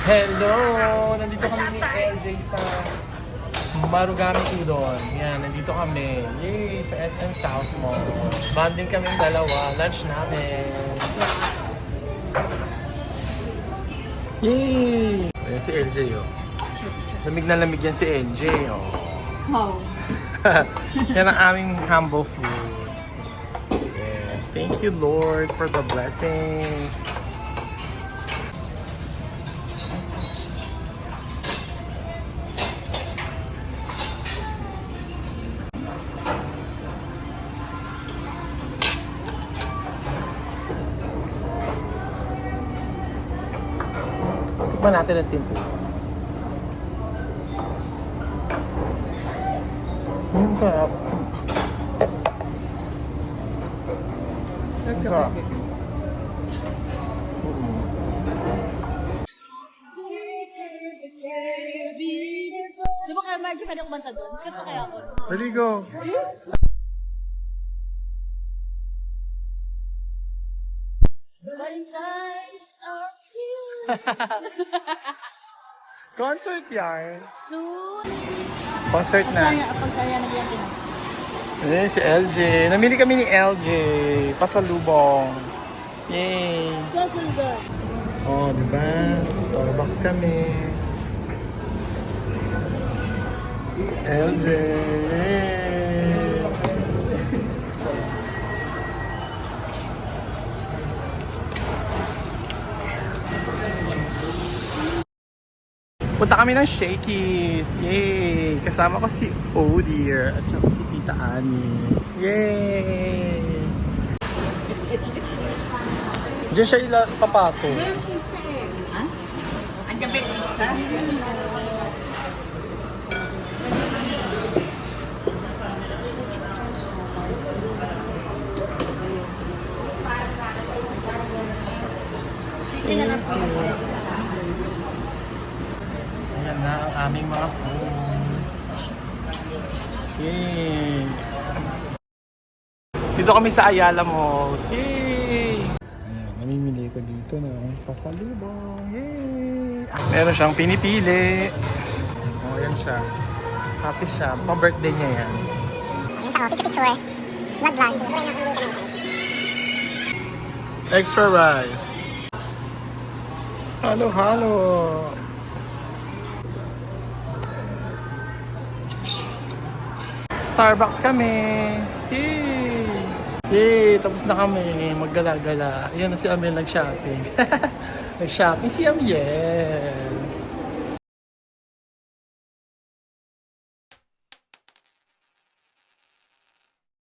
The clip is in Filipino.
Hello! Nandito kami ni LJ sa Marugami Udon. Yan, nandito kami. Yay! Sa SM South Mall. Bonding kaming dalawa. Lunch namin. Yay! Ayan si LJ, oh. Lamig na lamig yan si LJ, oh. How? Yan ang aming humble food. Yes, thank you Lord for the blessings. Tikman natin ang timpo. Sarap. Sarap. Di ba kaya Margie pwede kumanta doon? Kaya pa kaya ako? Ready, go. Concert yan. Soon. Concert na. Pagsaya nagyan din. Eh, si LJ. Namili kami ni LJ. Pasalubong. Yay. So good. Oh, diba? Starbucks kami. Si LJ. Yay. Punta kami ng Shakey's. Yay! Kasama ko si Odir at saka si Tita Annie. Yay! Diyan siya papato. Ha? Andiyan ba yung pizza? Chicken na lang po. Ayan na ang aming mga food. Yay! Dito kami sa Ayala Malls. Yay! Ayan, namimili ko dito ng pasalubong. Yay! Meron siyang pinipili. O, yan siya. Happy siya. Pa-birthday niya yan. Ayun siya, picture-picture. Vlog-vlog. Extra rice. Halo, halo. Starbucks kami. Yay! Yay! Tapos na kami. Maggala-gala. Ayan na si Amel nag-shopping. Nag-shopping si Amel.